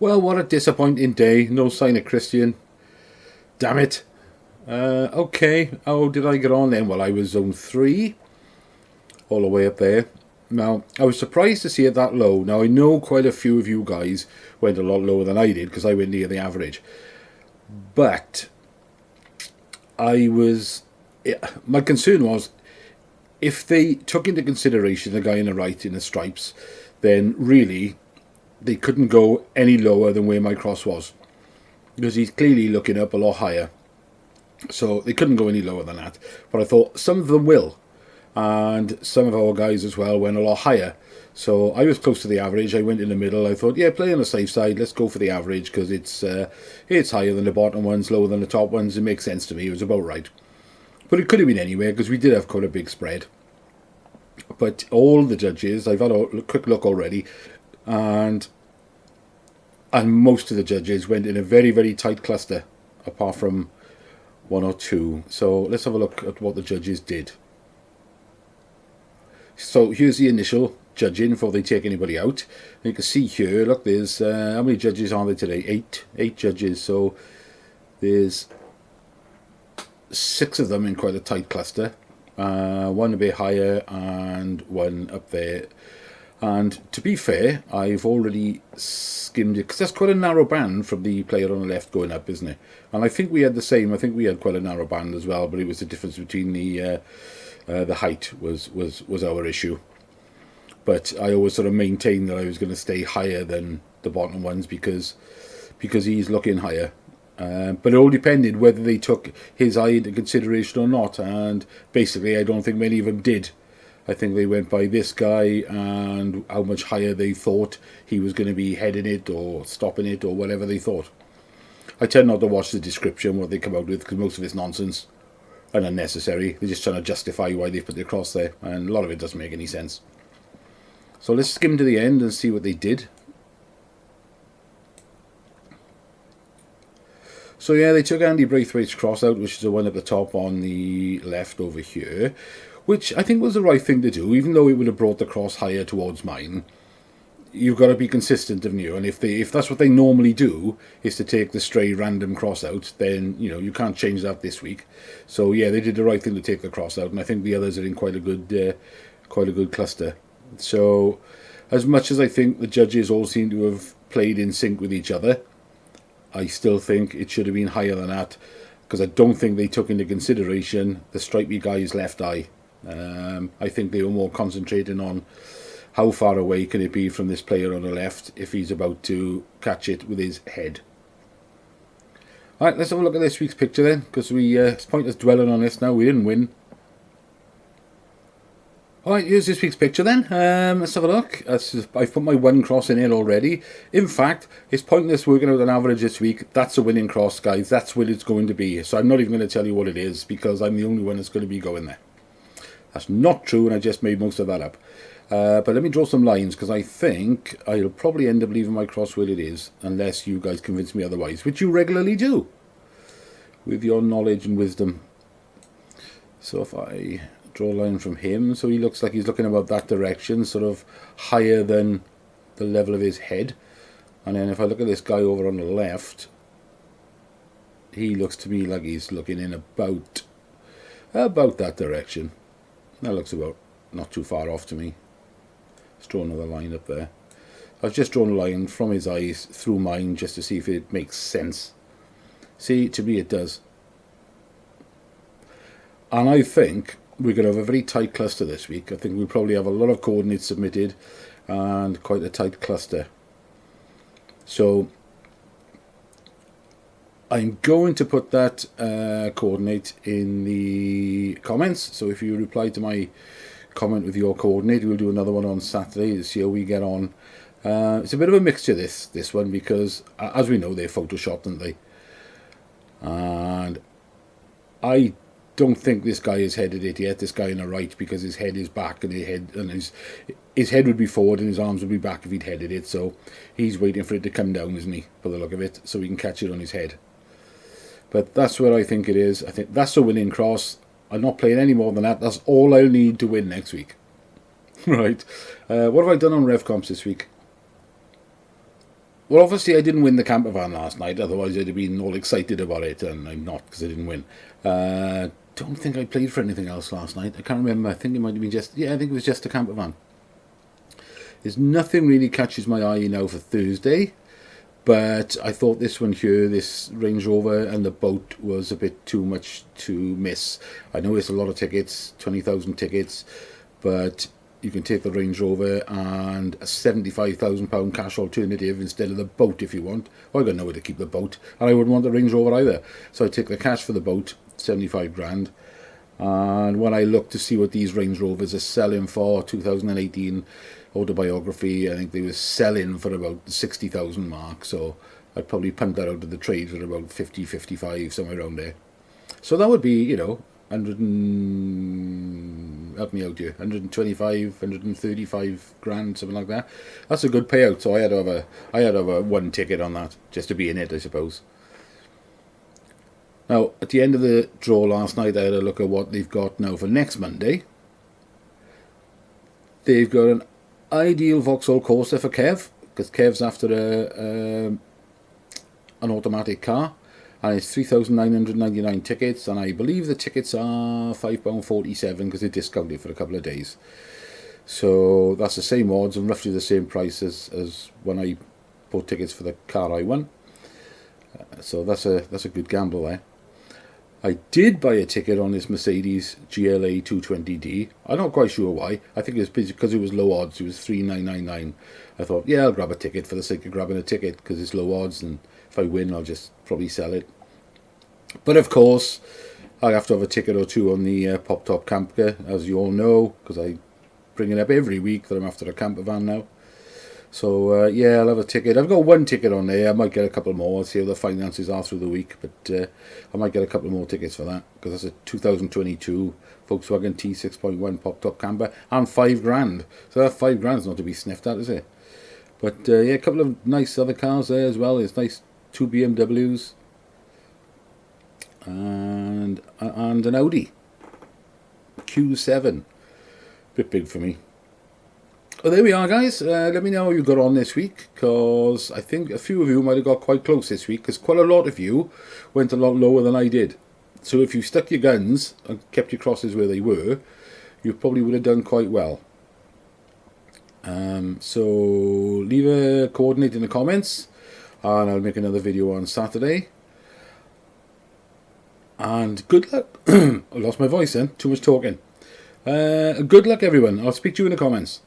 Well, what a disappointing day. No sign of Christian. Damn it. Okay, how did I get on then? Well, I was zone 3, all the way up there. Now, I was surprised to see it that low. Now, I know quite a few of you guys went a lot lower than I did, because I went near the average. But my concern was, if they took into consideration the guy in the right in the stripes, then really they couldn't go any lower than where my cross was, because he's clearly looking up a lot higher. So they couldn't go any lower than that. But I thought some of them will, and some of our guys as well went a lot higher. So I was close to the average. I went in the middle. I thought, yeah, play on the safe side. Let's go for the average, because it's higher than the bottom ones, lower than the top ones. It makes sense to me. It was about right. But it could have been anywhere, because we did have quite a big spread. But all the judges, I've had a quick look already, and most of the judges went in a very, very tight cluster, apart from one or two. So let's have a look at what the judges did. So here's the initial judging before they take anybody out. And you can see here, look, there's how many judges are there today? Eight judges. So there's 6 of them in quite a tight cluster. One a bit higher and one up there. And to be fair, I've already skimmed it, because that's quite a narrow band from the player on the left going up, isn't it? And I think we had the same. I think we had quite a narrow band as well, but it was the difference between the height was our issue. But I always sort of maintained that I was going to stay higher than the bottom ones, because he's looking higher. But it all depended whether they took his eye into consideration or not, and basically I don't think many of them did. I think they went by this guy and how much higher they thought he was going to be heading it or stopping it or whatever they thought. I tend not to watch the description, what they come out with, because most of it's nonsense and unnecessary. They're just trying to justify why they've put the cross there, and a lot of it doesn't make any sense. So let's skim to the end and see what they did. So yeah, they took Andy Braithwaite's cross out, which is the one at the top on the left over here, which I think was the right thing to do, even though it would have brought the cross higher towards mine. You've got to be consistent, haven't you? And if that's what they normally do, is to take the stray random cross out, then you can't change that this week. So yeah, they did the right thing to take the cross out, and I think the others are in quite a good cluster. So as much as I think the judges all seem to have played in sync with each other, I still think it should have been higher than that, because I don't think they took into consideration the stripy guy's left eye. I think they were more concentrating on how far away can it be from this player on the left if he's about to catch it with his head. Alright, let's have a look at this week's picture then, because it's pointless dwelling on this now. We didn't win. Alright, here's this week's picture then. Let's have a look. I've put my one cross in here already. In fact, it's pointless working out an average this week. That's a winning cross, guys. That's what it's going to be. So I'm not even going to tell you what it is, because I'm the only one that's going to be going there. That's not true, and I just made most of that up. But let me draw some lines, because I think I'll probably end up leaving my cross where it is, unless you guys convince me otherwise, which you regularly do, with your knowledge and wisdom. So if I draw a line from him, so he looks like he's looking about that direction, sort of higher than the level of his head. And then if I look at this guy over on the left, he looks to me like he's looking in about that direction. That looks about not too far off to me. Let's draw another line up there. I've just drawn a line from his eyes through mine just to see if it makes sense. See, to me it does. And I think we're going to have a very tight cluster this week. I think we'll probably have a lot of coordinates submitted and quite a tight cluster. So I'm going to put that coordinate in the comments. So if you reply to my comment with your coordinate, we'll do another one on Saturday to see how we get on. It's a bit of a mixture, this one, because as we know, they're photoshopped, aren't they? And I don't think this guy has headed it yet, this guy on the right, because his head is back, and his head would be forward and his arms would be back if he'd headed it. So he's waiting for it to come down, isn't he, for the look of it, so he can catch it on his head. But that's where I think it is. I think that's a winning cross. I'm not playing any more than that. That's all I'll need to win next week. Right. What have I done on Revcomps this week? Well, obviously I didn't win the camper van last night, otherwise I'd have been all excited about it, and I'm not because I didn't win. Don't think I played for anything else last night. I can't remember. I think it might have been just, yeah, I think it was just a camper van. There's nothing really catches my eye now for Thursday, but I thought this one here, this Range Rover and the boat, was a bit too much to miss. I know it's a lot of tickets, 20,000 tickets, but you can take the Range Rover and a £75,000 cash alternative instead of the boat if you want. Well, I got nowhere to keep the boat, and I wouldn't want the Range Rover either. So I take the cash for the boat, 75 grand. And when I look to see what these Range Rovers are selling for, 2018 autobiography, I think they were selling for about the 60,000 mark. So I'd probably punt that out of the trade for about 50, 55, somewhere around there. So that would be, 100 and, help me out here, 125, 135 grand, something like that. That's a good payout. So I had to have a one ticket on that just to be in it, I suppose. Now, at the end of the draw last night, I had a look at what they've got now for next Monday. They've got an ideal Vauxhall Corsa for Kev, because Kev's after an automatic car, and it's 3,999 tickets, and I believe the tickets are £5.47 because they're discounted for a couple of days. So that's the same odds and roughly the same price as when I bought tickets for the car I won. So that's a good gamble there. I did buy a ticket on this Mercedes GLA 220D. I'm not quite sure why. I think it's because it was low odds. It was 3,999. I thought, yeah, I'll grab a ticket for the sake of grabbing a ticket because it's low odds, and if I win, I'll just probably sell it. But of course, I have to have a ticket or two on the Pop Top Camper, as you all know, because I bring it up every week that I'm after a camper van now. So, yeah, I'll have a ticket. I've got one ticket on there. I might get a couple more. I'll see how the finances are through the week. But I might get a couple more tickets for that. Because that's a 2022 Volkswagen T6.1 Pop-Top Camper. And 5 grand. So that 5 grand's not to be sniffed at, is it? But, yeah, a couple of nice other cars there as well. It's nice 2 BMWs. And an Audi. Q7. Bit big for me. Well, there we are, guys. Let me know how you got on this week, because I think a few of you might have got quite close this week, because quite a lot of you went a lot lower than I did. So if you stuck your guns and kept your crosses where they were, you probably would have done quite well. So leave a coordinate in the comments, and I'll make another video on Saturday. And good luck. I lost my voice then. Too much talking. Good luck, everyone. I'll speak to you in the comments.